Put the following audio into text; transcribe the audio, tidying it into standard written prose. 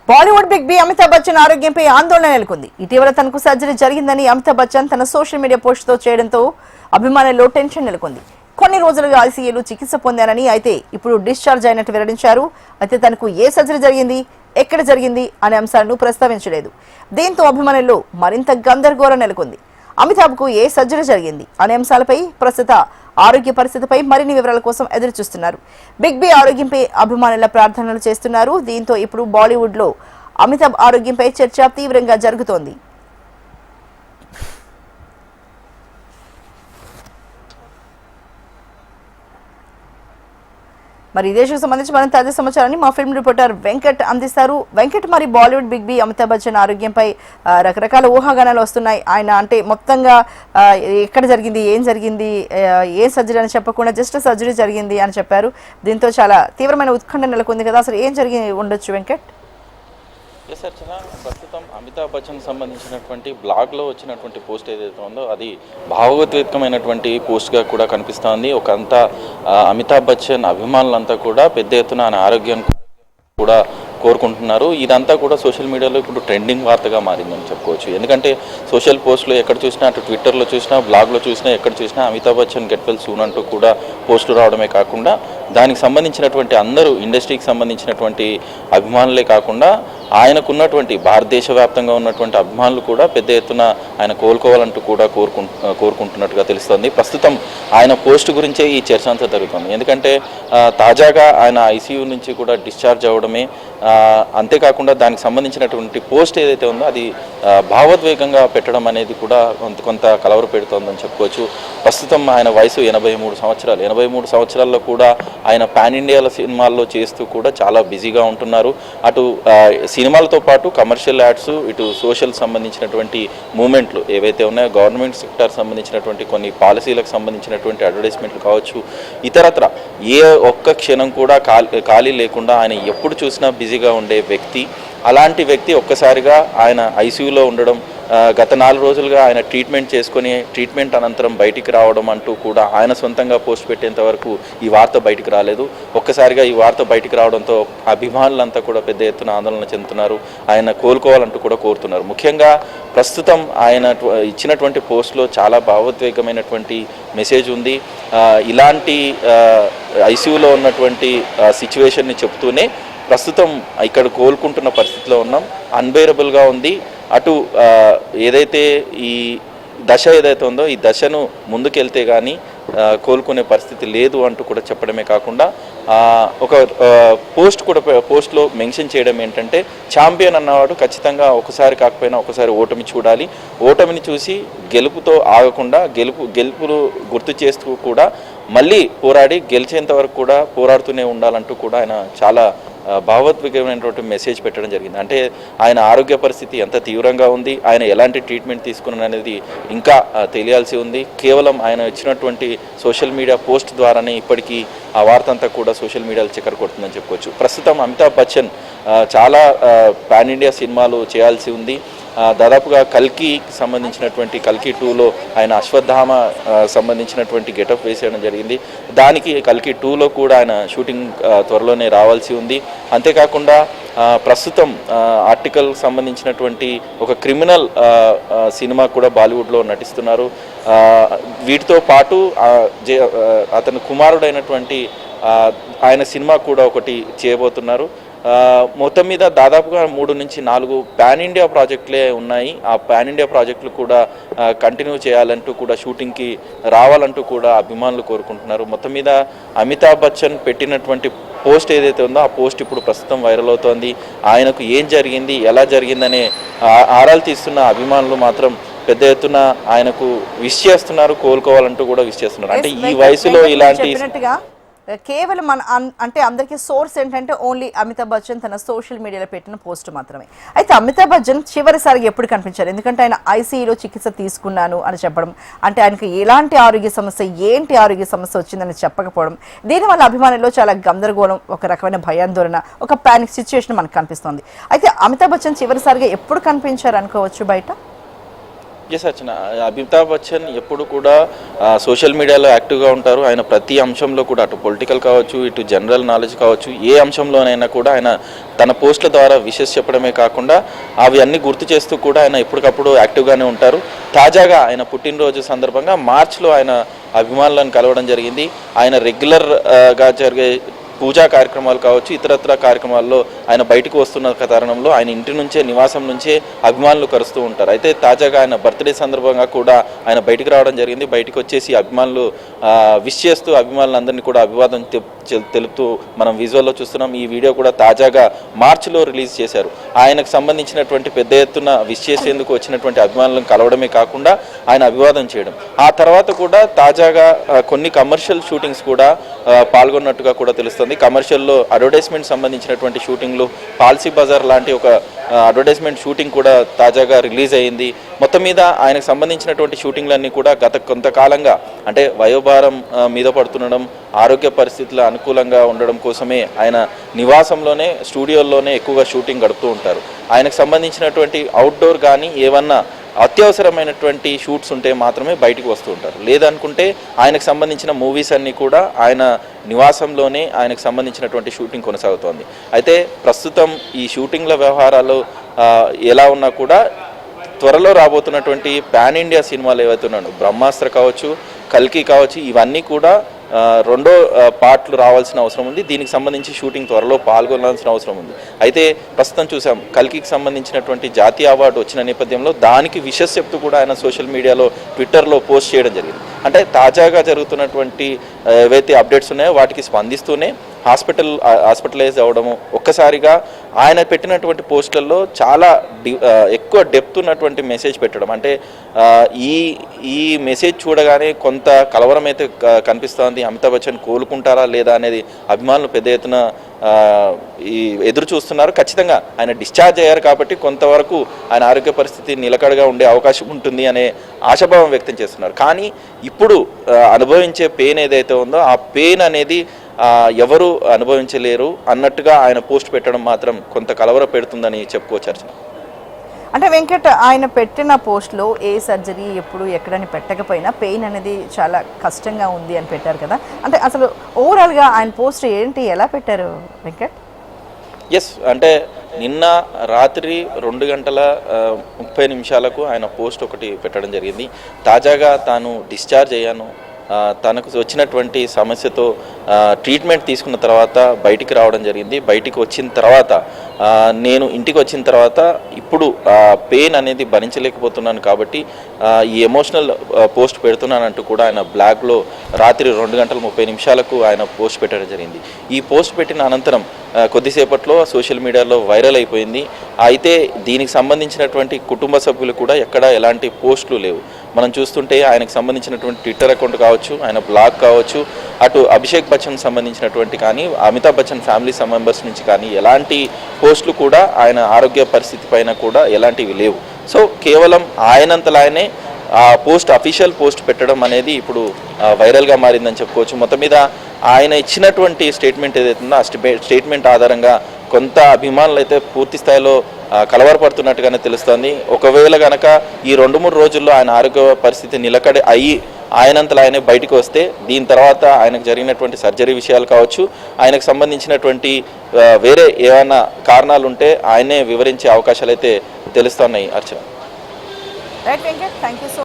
Bollywood big B Amitabh Bachchan ఆరోగ్యంపై ఆందోళన నెలకొంది. ఇటీవల తనకు సర్జరీ జరిగిందని అమితాబ్ బచ్చన్ తన సోషల్ మీడియా పోస్టుతో చేయడంతో అభిమానుల్లో టెన్షన్ నెలకొంది. కొన్ని రోజులుగా ఐసీయూలో చికిత్స పొందానని, అయితే ఇప్పుడు డిశ్చార్జ్ అయినట్టు వెల్లడించారు. అయితే తనకు ఏ సర్జరీ జరిగింది, ఎక్కడ జరిగింది అనే అంశాలను ప్రస్తావించలేదు. దీంతో అభిమానుల్లో మరింత గందరగోళం నెలకొంది. అమితాబ్కు ఏ సర్జరీ జరిగింది అనే అంశాలపై, ప్రస్తుత ఆరోగ్య పరిస్థితిపై మరిన్ని వివరాల కోసం ఎదురు చూస్తున్నారు. బిగ్ బి ఆరోగ్యంపై అభిమానుల ప్రార్థనలు చేస్తున్నారు. దీంతో ఇప్పుడు బాలీవుడ్ లో అమితాబ్ ఆరోగ్యంపై చర్చ తీవ్రంగా జరుగుతోంది. మరి ఈ దేశకు సంబంధించి మరింత తాజా సమాచారాన్ని మా ఫిల్మ్ రిపోర్టర్ వెంకట్ అందిస్తారు. వెంకట్, మరి బాలీవుడ్ బిగ్ బి అమితాబ్ బచ్చన్ ఆరోగ్యంపై రకరకాల ఊహాగానాలు వస్తున్నాయి. ఆయన అంటే మొత్తంగా ఎక్కడ జరిగింది, ఏం జరిగింది, ఏ సర్జరీ అని చెప్పకుండా జస్ట్ సర్జరీ జరిగింది అని చెప్పారు. దీంతో చాలా తీవ్రమైన ఉత్కంఠ నెలకొంది కదా, అసలు ఏం జరిగి ఉండొచ్చు వెంకట్? ఎస్ అర్చన, ప్రస్తుతం అమితాబ్ బచ్చన్ సంబంధించినటువంటి బ్లాగ్లో వచ్చినటువంటి పోస్ట్ ఏదైతే ఉందో అది భావోద్వేగమైనటువంటి పోస్ట్గా కూడా కనిపిస్తోంది. ఒకంతా అమితాబ్ బచ్చన్ అభిమానులంతా కూడా పెద్ద ఎత్తున ఆయన ఆరోగ్యం కూడా కోరుకుంటున్నారు. ఇదంతా కూడా సోషల్ మీడియాలో ఇప్పుడు ట్రెండింగ్ వార్తగా మారిందని చెప్పుకోవచ్చు. ఎందుకంటే సోషల్ పోస్టులు ఎక్కడ చూసినా, అటు ట్విట్టర్లో చూసినా, బ్లాగ్లో చూసినా, ఎక్కడ చూసినా Amitabh Bachchan get well soon అంటూ కూడా పోస్టులు రావడమే కాకుండా దానికి సంబంధించినటువంటి అందరూ ఇండస్ట్రీకి సంబంధించినటువంటి అభిమానులే కాకుండా ఆయనకున్నటువంటి భారతదేశ వ్యాప్తంగా ఉన్నటువంటి అభిమానులు కూడా పెద్ద ఎత్తున ఆయన కోలుకోవాలంటూ కూడా కోరుకుంటున్నట్టుగా తెలుస్తుంది. ప్రస్తుతం ఆయన పోస్ట్ గురించే ఈ చర్చ అంతా జరుగుతుంది. ఎందుకంటే తాజాగా ఆయన ఐసీయూ నుంచి కూడా డిశ్చార్జ్ అవ్వడమే, అంతేకాకుండా దానికి సంబంధించినటువంటి పోస్ట్ ఏదైతే ఉందో అది భావోద్వేగంగా పెట్టడం అనేది కూడా కొంత కలవర పెడుతోందని చెప్పుకోవచ్చు. ప్రస్తుతం ఆయన వయసు 83 సంవత్సరాలు. 83 సంవత్సరాల్లో కూడా ఆయన పాన్ ఇండియాల సినిమాల్లో చేస్తూ కూడా చాలా బిజీగా ఉంటున్నారు. అటు సినిమాలతో పాటు కమర్షియల్ యాడ్స్, ఇటు సోషల్ సంబంధించినటువంటి మూమెంట్లు ఏవైతే ఉన్నాయో, గవర్నమెంట్ సెక్టార్ సంబంధించినటువంటి కొన్ని పాలసీలకు సంబంధించినటువంటి అడ్వర్టైజ్మెంట్లు కావచ్చు, ఇతరత్ర ఏ ఒక్క క్షణం కూడా ఖాళీ లేకుండా ఆయన ఎప్పుడు చూసినా బిజీగా ఉండే వ్యక్తి. అలాంటి వ్యక్తి ఒక్కసారిగా ఆయన ఐసీయూలో ఉండడం, గత 4 రోజులుగా ఆయన ట్రీట్మెంట్ చేసుకొని ట్రీట్మెంట్ అనంతరం బయటికి రావడం అంటూ కూడా ఆయన సొంతంగా పోస్ట్ పెట్టేంత వరకు ఈ వార్త బయటికి రాలేదు. ఒక్కసారిగా ఈ వార్త బయటికి రావడంతో అభిమానులంతా కూడా పెద్ద ఎత్తున ఆందోళన చెందుతున్నారు. ఆయన కోలుకోవాలంటూ కూడా కోరుతున్నారు. ముఖ్యంగా ప్రస్తుతం ఆయన ఇచ్చినటువంటి పోస్ట్లో చాలా భావోద్వేగమైనటువంటి మెసేజ్ ఉంది. ఇలాంటి ఐసీయూలో ఉన్నటువంటి సిచ్యువేషన్ని చెప్తూనే ప్రస్తుతం ఇక్కడ కోలుకుంటున్న పరిస్థితిలో ఉన్నాం, అన్బేరబుల్గా ఉంది. అటు ఏదైతే ఈ దశ ఏదైతే ఉందో ఈ దశను ముందుకెళ్తే కానీ కోలుకునే పరిస్థితి లేదు అంటూ కూడా చెప్పడమే కాకుండా ఒక పోస్ట్లో మెన్షన్ చేయడం ఏంటంటే, ఛాంపియన్ అన్నవాడు ఖచ్చితంగా ఒకసారి కాకపోయినా ఒకసారి ఓటమి చూడాలి. ఓటమిని చూసి గెలుపుతో ఆగకుండా గెలుపులు గుర్తు చేస్తూ కూడా మళ్ళీ పోరాడి గెలిచేంత వరకు కూడా పోరాడుతూనే ఉండాలంటూ కూడా ఆయన చాలా భావోద్వేగమైనటువంటి మెసేజ్ పెట్టడం జరిగింది. అంటే ఆయన ఆరోగ్య పరిస్థితి ఎంత తీవ్రంగా ఉంది, ఆయన ఎలాంటి ట్రీట్మెంట్ తీసుకున్నాను అనేది ఇంకా తెలియాల్సి ఉంది. కేవలం ఆయన ఇచ్చినటువంటి సోషల్ మీడియా పోస్ట్ ద్వారానే ఇప్పటికీ ఆ వార్త అంతా కూడా సోషల్ మీడియాలో చక్కర కొడుతుందని చెప్పుకోవచ్చు. ప్రస్తుతం అమితాబ్ బచ్చన్ చాలా పాన్ ఇండియా సినిమాలు చేయాల్సి ఉంది. దాదాపుగా కల్కి సంబంధించినటువంటి కల్కి 2లో ఆయన అశ్వత్థామ సంబంధించినటువంటి గెటప్ వేసేయడం జరిగింది. దానికి కల్కి 2లో కూడా ఆయన షూటింగ్ త్వరలోనే రావాల్సి ఉంది. అంతేకాకుండా ప్రస్తుతం ఆర్టికల్ సంబంధించినటువంటి ఒక క్రిమినల్ సినిమా కూడా బాలీవుడ్లో నటిస్తున్నారు. వీటితో పాటు అతని కుమారుడైనటువంటి ఆయన సినిమా కూడా ఒకటి చేయబోతున్నారు. మొత్తం మీద దాదాపుగా 3 నుంచి 4 పాన్ ఇండియా ప్రాజెక్టులే ఉన్నాయి. ఆ పాన్ ఇండియా ప్రాజెక్టులు కూడా కంటిన్యూ చేయాలంటూ కూడా షూటింగ్కి రావాలంటూ కూడా అభిమానులు కోరుకుంటున్నారు. మొత్తం మీద అమితాబ్ బచ్చన్ పెట్టినటువంటి పోస్ట్ ఏదైతే ఉందో ఆ పోస్ట్ ఇప్పుడు ప్రస్తుతం వైరల్ అవుతోంది. ఆయనకు ఏం జరిగింది, ఎలా జరిగిందనే ఆరాలు తీస్తున్న అభిమానులు మాత్రం పెద్ద ఎత్తున ఆయనకు విష్ చేస్తున్నారు, కోలుకోవాలంటూ కూడా విష్ చేస్తున్నారు. అంటే ఈ వయసులో ఇలాంటి కేవలం అంటే అందరికీ సోర్స్ ఏంటంటే ఓన్లీ అమితాబ్ బచ్చన్ తన సోషల్ మీడియాలో పెట్టిన పోస్ట్ మాత్రమే. అయితే అమితాబ్ బచ్చన్ చివరిసారిగా ఎప్పుడు కనిపించారు? ఎందుకంటే ఆయన ఐసీయూలో చికిత్స తీసుకున్నాను అని చెప్పడం, అంటే ఆయనకు ఎలాంటి ఆరోగ్య సమస్య, ఏంటి ఆరోగ్య సమస్య వచ్చిందని చెప్పకపోవడం, దీనివల్ల అభిమానుల్లో చాలా గందరగోళం, ఒక రకమైన భయాందోళన, ఒక పానిక్ సిచ్యువేషన్ మనకు కనిపిస్తుంది. అయితే అమితాబ్ బచ్చన్ చివరిసారిగా ఎప్పుడు కనిపించారు అనుకోవచ్చు బయట? ఎస్ అర్చన, అమితాబ్ బచ్చన్ ఎప్పుడు కూడా సోషల్ మీడియాలో యాక్టివ్గా ఉంటారు. ఆయన ప్రతి అంశంలో కూడా అటు పొలిటికల్ కావచ్చు, ఇటు జనరల్ నాలెడ్జ్ కావచ్చు, ఏ అంశంలోనైనా కూడా ఆయన తన పోస్టుల ద్వారా విషెస్ చెప్పడమే కాకుండా అవి అన్నీ గుర్తు చేస్తూ కూడా ఆయన ఎప్పటికప్పుడు యాక్టివ్గానే ఉంటారు. తాజాగా ఆయన పుట్టినరోజు సందర్భంగా మార్చ్లో ఆయన అభిమానులను కలవడం జరిగింది. ఆయన రెగ్యులర్గా జరిగే పూజా కార్యక్రమాలు కావచ్చు, ఇతరత్ర కార్యక్రమాల్లో ఆయన బయటకు వస్తున్న తరుణంలో ఆయన ఇంటి నుంచే, నివాసం నుంచే అభిమానులు కలుస్తూ ఉంటారు. అయితే తాజాగా ఆయన బర్త్డే సందర్భంగా కూడా ఆయన బయటికి రావడం జరిగింది. బయటకు వచ్చేసి అభిమానులు విష్ చేస్తూ అభిమానులందరినీ కూడా అభివాదం తెలుపుతూ మనం విజువల్లో చూస్తున్నాం. ఈ వీడియో కూడా తాజాగా మార్చిలో రిలీజ్ చేశారు. ఆయనకు సంబంధించినటువంటి పెద్ద ఎత్తున విష్ చేసేందుకు వచ్చినటువంటి అభిమానులను కలవడమే కాకుండా ఆయన అభివాదం చేయడం, ఆ తర్వాత కూడా తాజాగా కొన్ని కమర్షియల్ షూటింగ్స్ కూడా పాల్గొన్నట్టుగా కూడా తెలుస్తుంది. కమర్షియల్లో అడ్వర్టైజ్మెంట్ సంబంధించినటువంటి షూటింగ్లు, పాలసీ బజార్ లాంటి ఒక అడ్వర్టైజ్మెంట్ షూటింగ్ కూడా తాజాగా రిలీజ్ అయ్యింది. మొత్తం మీద ఆయనకు సంబంధించినటువంటి షూటింగ్లన్నీ కూడా గత కొంతకాలంగా అంటే వయోభారం మీద పడుతుండడం, ఆరోగ్య పరిస్థితులు అనుకూలంగా ఉండడం కోసమే ఆయన నివాసంలోనే, స్టూడియోల్లోనే ఎక్కువగా షూటింగ్ గడుపుతూ ఉంటారు. ఆయనకు సంబంధించినటువంటి అవుట్డోర్ కానీ ఏమన్నా అత్యవసరమైనటువంటి షూట్స్ ఉంటే మాత్రమే బయటికి వస్తూ ఉంటారు. లేదనుకుంటే ఆయనకు సంబంధించిన మూవీస్ అన్నీ కూడా ఆయన నివాసంలోనే ఆయనకు సంబంధించినటువంటి షూటింగ్ కొనసాగుతోంది. అయితే ప్రస్తుతం ఈ షూటింగ్ల వ్యవహారాలు ఎలా ఉన్నా కూడా త్వరలో రాబోతున్నటువంటి పాన్ ఇండియా సినిమాలు ఏవైతే ఉన్నాయో, బ్రహ్మాస్త్ర కావచ్చు, కల్కి కావచ్చు, ఇవన్నీ కూడా రెండో పార్ట్లు రావాల్సిన అవసరం ఉంది. దీనికి సంబంధించి షూటింగ్ త్వరలో పాల్గొనాల్సిన అవసరం ఉంది. అయితే ప్రస్తుతం చూసాం, కల్కికి సంబంధించినటువంటి జాతీయ అవార్డు వచ్చిన నేపథ్యంలో దానికి విషెస్ చెప్తూ కూడా ఆయన సోషల్ మీడియాలో, ట్విట్టర్లో పోస్ట్ చేయడం జరిగింది. అంటే తాజాగా జరుగుతున్నటువంటి ఏవైతే అప్డేట్స్ ఉన్నాయో వాటికి స్పందిస్తూనే హాస్పిటలైజ్ అవ్వడము, ఒక్కసారిగా ఆయన పెట్టినటువంటి పోస్టులలో చాలా ఎక్కువ డెప్త్ ఉన్నటువంటి మెసేజ్ పెట్టడం, అంటే ఈ మెసేజ్ చూడగానే కొంత కలవరం అయితే కనిపిస్తోంది. అమితాబ్ బచ్చన్ కోలుకుంటారా లేదా అనేది అభిమానులు పెద్ద ఎత్తున ఎదురు చూస్తున్నారు. ఖచ్చితంగా ఆయన డిశ్చార్జ్ అయ్యారు కాబట్టి కొంతవరకు ఆయన ఆరోగ్య పరిస్థితి నిలకడగా ఉండే అవకాశం ఉంటుంది అనే ఆశాభావం వ్యక్తం చేస్తున్నారు. కానీ ఇప్పుడు అనుభవించే పెయిన్ ఏదైతే ఉందో ఆ పెయిన్ అనేది ఎవరు అనుభవించలేరు అన్నట్టుగా ఆయన పోస్ట్ పెట్టడం మాత్రం కొంత కలవర పెడుతుందని చెప్పుకోవచ్చు అర్చన. అంటే వెంకట్, ఆయన పెట్టిన పోస్ట్లో ఏ సర్జరీ ఎప్పుడు ఎక్కడని పెట్టకపోయినా పెయిన్ అనేది చాలా కష్టంగా ఉంది అని పెట్టారు కదా. అంటే అసలు ఓవరాల్గా ఆయన పోస్ట్ ఏంటి, ఎలా పెట్టారు వెంకట్? ఎస్, అంటే నిన్న రాత్రి 2:30 ఆయన పోస్ట్ ఒకటి పెట్టడం జరిగింది. తాజాగా తాను డిశ్చార్జ్ అయ్యాను, తనకు వచ్చినటువంటి సమస్యతో ట్రీట్మెంట్ తీసుకున్న తర్వాత బయటికి రావడం జరిగింది. బయటికి వచ్చిన తర్వాత నేను ఇంటికి వచ్చిన తర్వాత ఇప్పుడు పెయిన్ అనేది భరించలేకపోతున్నాను కాబట్టి ఈ ఎమోషనల్ పోస్ట్ పెడుతున్నానంటూ కూడా ఆయన బ్లాగ్లో రాత్రి 2:30 ఆయన పోస్ట్ పెట్టడం జరిగింది. ఈ పోస్ట్ పెట్టిన అనంతరం కొద్దిసేపట్లో సోషల్ మీడియాలో వైరల్ అయిపోయింది. అయితే దీనికి సంబంధించినటువంటి కుటుంబ సభ్యులు కూడా ఎక్కడ ఎలాంటి పోస్టులు లేవు. మనం చూస్తుంటే ఆయనకు సంబంధించినటువంటి ట్విట్టర్ అకౌంట్ కావచ్చు, ఆయన బ్లాగ్ కావచ్చు, అటు అభిషేక్ బచ్చన్ సంబంధించినటువంటి కానీ అమితాబ్ బచ్చన్ ఫ్యామిలీ మెంబర్స్ నుంచి కానీ ఎలాంటి పోస్టులు కూడా ఆయన ఆరోగ్య పరిస్థితి పైన కూడా ఎలాంటివి లేవు. సో కేవలం ఆయనంతలా ఆయనే పోస్ట్, అఫీషియల్ పోస్ట్ పెట్టడం అనేది ఇప్పుడు వైరల్గా మారిందని చెప్పుకోవచ్చు. మొత్తం మీద ఆయన ఇచ్చినటువంటి స్టేట్మెంట్ ఏదైతుందో ఆ స్టేట్మెంట్ ఆధారంగా కొంత అభిమానులు అయితే పూర్తి స్థాయిలో కలవరపడుతున్నట్టుగానే తెలుస్తోంది. ఒకవేళ కనుక ఈ 2-3 రోజుల్లో ఆయన ఆరోగ్య పరిస్థితి నిలకడ అయ్యి ఆయనంతలో ఆయనే బయటకు వస్తే దీని తర్వాత ఆయనకు జరిగినటువంటి సర్జరీ విషయాలు కావచ్చు, ఆయనకు సంబంధించినటువంటి వేరే ఏమైనా కారణాలు ఉంటే ఆయనే వివరించే అవకాశాలు అయితే తెలుస్తున్నాయి Archana. Right Venkat, thank you so